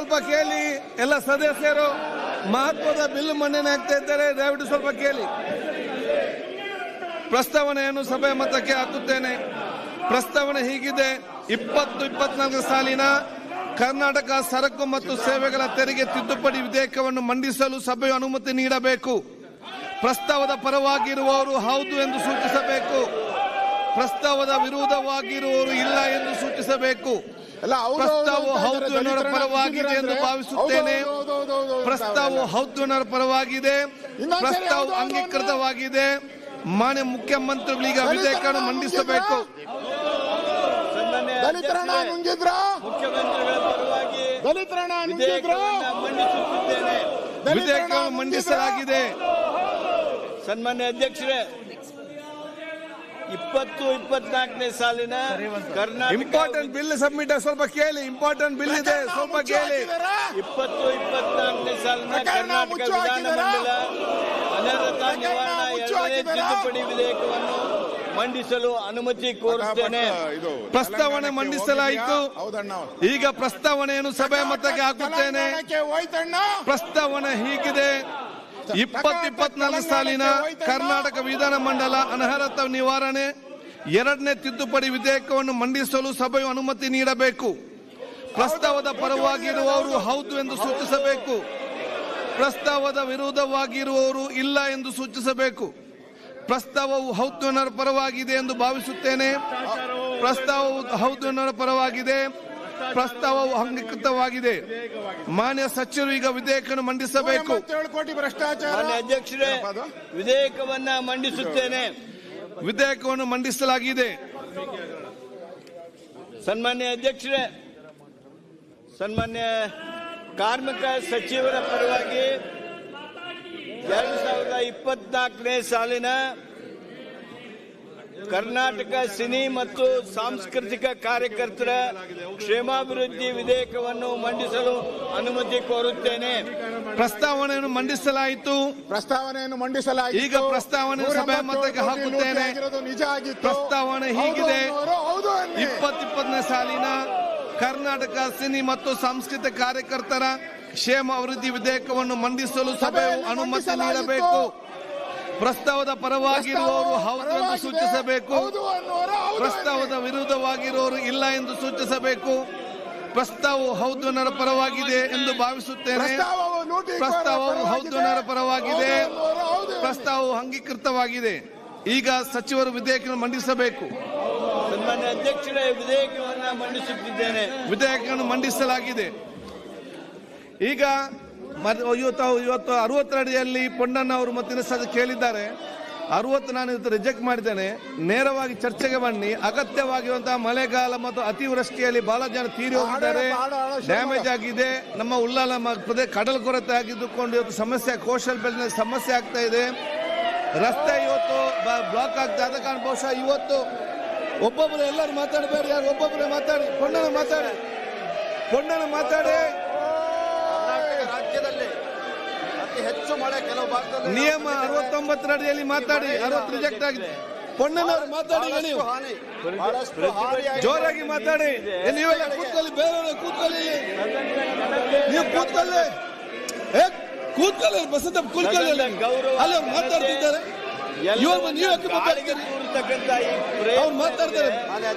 ಸ್ವಲ್ಪ ಕೇಳಿ. ಎಲ್ಲ ಸದಸ್ಯರು ಮಹತ್ವದ ಬಿಲ್ ಮಂಡನೆ ಆಗ್ತಾ ಇದ್ದಾರೆ, ದಯವಿಟ್ಟು ಸ್ವಲ್ಪ ಕೇಳಿ. ಪ್ರಸ್ತಾವನೆಯನ್ನು ಸಭೆ ಮತಕ್ಕೆ ಹಾಕುತ್ತೇನೆ. ಪ್ರಸ್ತಾವನೆ ಹೀಗಿದೆ: 2024 ಸಾಲಿನ ಕರ್ನಾಟಕ ಸರಕು ಮತ್ತು ಸೇವೆಗಳ ತೆರಿಗೆ ತಿದ್ದುಪಡಿ ವಿಧೇಯಕವನ್ನು ಮಂಡಿಸಲು ಸಭೆಯು ಅನುಮತಿ ನೀಡಬೇಕು. ಪ್ರಸ್ತಾವದ ಪರವಾಗಿರುವವರು ಹೌದು ಎಂದು ಸೂಚಿಸಬೇಕು. ಪ್ರಸ್ತಾವದ ವಿರೋಧವಾಗಿರುವವರು ಇಲ್ಲ ಎಂದು ಸೂಚಿಸಬೇಕು. ಪ್ರಸ್ತಾವವು ಹೌದು ಎನ್ನುವ ಪರವಾಗಿದೆ ಎಂದು ಭಾವಿಸುತ್ತೇನೆ. ಪ್ರಸ್ತಾವವು ಹೌದು ಎನ್ನುವ ಪರವಾಗಿದೆ. ಪ್ರಸ್ತಾವವು ಅಂಗೀಕೃತವಾಗಿದೆ. ಮಾನ್ಯ ಮುಖ್ಯಮಂತ್ರಿಗಳೀಗ ವಿಧೇಯಕವನ್ನು ಮಂಡಿಸಬೇಕು. ದಲಿತರನ್ನ ನುಂಗಿದ್ರ, ದಲಿತರನ್ನ ವಿಧೇಯಕವನ್ನು ಮಂಡಿಸಲಾಗಿದೆ. ಸನ್ಮಾನ್ಯ ಅಧ್ಯಕ್ಷರೇ, 2024ನೇ ಸಾಲಿನ ಕರ್ನಾಟಕ ಇಂಪಾರ್ಟೆಂಟ್ ಬಿಲ್ ಸಬ್ಮಿಟ್ ಸ್ವಲ್ಪ ಕೇಳಿ. ಇಂಪಾರ್ಟೆಂಟ್ ಬಿಲ್ ಇದೆ, ಸ್ವಲ್ಪ ಕೇಳಿ. 2024ನೇ ಸಾಲಿನ ಕರ್ನಾಟಕ ವಿಧಾನಮಂಡಲ ಅನರ್ಹತಾ ನಿವಾರಣಾ 2ನೇ ತಿದ್ದುಪಡಿ ವಿಧೇಯಕವನ್ನು ಮಂಡಿಸಲು ಅನುಮತಿ ಕೋರುತ್ತೇನೆ. ಪ್ರಸ್ತಾವನೆ ಮಂಡಿಸಲಾಯಿತು. ಈಗ ಪ್ರಸ್ತಾವನೆಯನ್ನು ಸಭೆ ಮತಕ್ಕೆ ಹಾಕುತ್ತೇನೆ. ಪ್ರಸ್ತಾವನೆ ಹೀಗಿದೆ: 2024 ಸಾಲಿನ ಕರ್ನಾಟಕ ವಿಧಾನಮಂಡಲ ಅನರ್ಹತಾ ನಿವಾರಣೆ 2ನೇ ತಿದ್ದುಪಡಿ ವಿಧೇಯಕವನ್ನು ಮಂಡಿಸಲು ಸಭೆಯು ಅನುಮತಿ ನೀಡಬೇಕು. ಪ್ರಸ್ತಾವದ ಪರವಾಗಿರುವವರು ಹೌದು ಎಂದು ಸೂಚಿಸಬೇಕು. ಪ್ರಸ್ತಾವದ ವಿರೋಧವಾಗಿರುವವರು ಇಲ್ಲ ಎಂದು ಸೂಚಿಸಬೇಕು. ಪ್ರಸ್ತಾವವು ಹೌದು ಎನ್ನುವ ಪರವಾಗಿದೆ ಎಂದು ಭಾವಿಸುತ್ತೇನೆ. ಪ್ರಸ್ತಾವವು ಹೌದು ಎನ್ನುವ ಪರವಾಗಿದೆ. ಪ್ರಸ್ತಾವವು ಅಂಗೀಕೃತವಾಗಿದೆ. ಮಾನ್ಯ ಸಚಿವರು ಈಗ ವಿಧೇಯಕವನ್ನು ಮಂಡಿಸಬೇಕು. ಮಾನ್ಯ ಅಧ್ಯಕ್ಷರೇ, ವಿಧೇಯಕವನ್ನ ಮಂಡಿಸುತ್ತೇನೆ. ವಿಧೇಯಕವನ್ನು ಮಂಡಿಸಲಾಗಿದೆ. ಸನ್ಮಾನ್ಯ ಅಧ್ಯಕ್ಷರೇ, ಸನ್ಮಾನ್ಯ ಕಾರ್ಮಿಕ ಸಚಿವರ ಪರವಾಗಿ 2024ನೇ ಸಾಲಿನ ಕರ್ನಾಟಕ ಸಿನಿ ಮತ್ತು ಸಾಂಸ್ಕೃತಿಕ ಕಾರ್ಯಕರ್ತರ ಕ್ಷೇಮಾಭಿವೃದ್ಧಿ ವಿಧೇಯಕವನ್ನು ಮಂಡಿಸಲು ಅನುಮತಿ ಕೋರುತ್ತೇನೆ. ಪ್ರಸ್ತಾವನೆಯನ್ನು ಮಂಡಿಸಲಾಯಿತು. ಈಗ ಪ್ರಸ್ತಾವನೆ ಸಭೆ ಮತಕ್ಕೆ ಹಾಕುತ್ತೇನೆ. ಪ್ರಸ್ತಾವನೆ ಹೀಗಿದೆ: 2024ನೇ ಸಾಲಿನ ಕರ್ನಾಟಕ ಸಿನಿ ಮತ್ತು ಸಾಂಸ್ಕೃತಿಕ ಕಾರ್ಯಕರ್ತರ ಕ್ಷೇಮ ಅಭಿವೃದ್ಧಿ ವಿಧೇಯಕವನ್ನು ಮಂಡಿಸಲು ಸಭೆಯು ಅನುಮತಿ ನೀಡಬೇಕು. ಪ್ರಸ್ತಾವದ ಪರವಾಗಿರುವವರು ಹೌದು ಎಂದು ಸೂಚಿಸಬೇಕು. ಪ್ರಸ್ತಾವದ ವಿರುದ್ಧವಾಗಿರುವವರು ಇಲ್ಲ ಎಂದು ಸೂಚಿಸಬೇಕು. ಪ್ರಸ್ತಾವವು ಹೌದು ಎನ್ನುವ ಪರವಾಗಿದೆ ಎಂದು ಭಾವಿಸುತ್ತೇನೆ. ಪ್ರಸ್ತಾವವು ಹೌದು ಎನ್ನುವ ಪರವಾಗಿದೆ. ಪ್ರಸ್ತಾವವು ಅಂಗೀಕೃತವಾಗಿದೆ. ಈಗ ಸಚಿವರು ವಿಧೇಯಕವನ್ನು ಮಂಡಿಸಬೇಕು. ಸನ್ಮಾನ್ಯ ಅಧ್ಯಕ್ಷರೇ, ವಿಧೇಯಕವನ್ನು ಮಂಡಿಸುತ್ತಿದ್ದೇನೆ. ವಿಧೇಯಕವನ್ನು ಮಂಡಿಸಲಾಗಿದೆ. ಈಗ ಇವತ್ತು 60 ಅಡಿಯಲ್ಲಿ ಪೊನ್ನಣ್ಣ ಅವರು ಮತ್ತೆ ಕೇಳಿದ್ದಾರೆ. 60 ನಾನು ಇವತ್ತು ರಿಜೆಕ್ಟ್ ಮಾಡಿದ್ದೇನೆ. ನೇರವಾಗಿ ಚರ್ಚೆಗೆ ಬನ್ನಿ. ಅಗತ್ಯವಾಗಿರುವಂತಹ ಮಳೆಗಾಲ ಮತ್ತು ಅತಿವೃಷ್ಟಿಯಲ್ಲಿ ಬಹಳ ಜನ ತೀರಿ ಹೋಗಿದ್ದಾರೆ, ಡ್ಯಾಮೇಜ್ ಆಗಿದೆ. ನಮ್ಮ ಉಳ್ಳಾಲ ಪ್ರದೇಶ ಕಡಲ್ ಕೊರತೆ ಆಗಿದ್ದುಕೊಂಡು ಇವತ್ತು ಸಮಸ್ಯೆ, ಕೋಸ್ಟಲ್ ಬೆಲ್ಟ್ನಲ್ಲಿ ಸಮಸ್ಯೆ ಆಗ್ತಾ ಇದೆ. ರಸ್ತೆ ಇವತ್ತು ಬ್ಲಾಕ್ ಆಗ್ತಾ ಆದ ಕಾರಣ ಬಹುಶಃ ಇವತ್ತು ಒಬ್ಬೊಬ್ಬರು ಎಲ್ಲರೂ ಮಾತಾಡಬೇಡಿ, ಯಾರು ಒಬ್ಬೊಬ್ಬರೇ ಮಾತಾಡಿ. ಪೊನ್ನಣ್ಣ ಮಾತಾಡಿ, ಪೊನ್ನಣ್ಣ ಮಾತಾಡಿ. ರಾಜ್ಯದಲ್ಲಿ ಅತಿ ಹೆಚ್ಚು ಮಳೆ ಕೆಲವು ಭಾಗದಲ್ಲಿ ನಿಯಮ 69 ಅಡಿಯಲ್ಲಿ ಮಾತಾಡಿ. 60 ರಿಜೆಕ್ಟ್ ಆಗಿದೆ. ಪೊನ್ನಣ್ಣವರು ಮಾತಾಡಿ. ನೀವು ಜೋರಾಗಿ ಮಾತಾಡಿ. ನೀವೆಲ್ಲ ಕೂತ್ಕೊಳ್ಳಿ, ಬೇರೆಯವರು ಕೂತ್ಕೊಳ್ಳಿ. ನೀವು ಕೂತ್ಕೊಳ್ಳಿ, ಕೂತ್ಕೊಳ್ಳಿ, ಬಸಂತ ಕೂತ್ಕೊಳ್ಳಿ. ಅಲ್ಲಿ ಅವ್ರು ಮಾತಾಡ್ತಿದ್ದಾರೆ. ಅವ್ರು ಮಾತಾಡ್ತಾರೆ.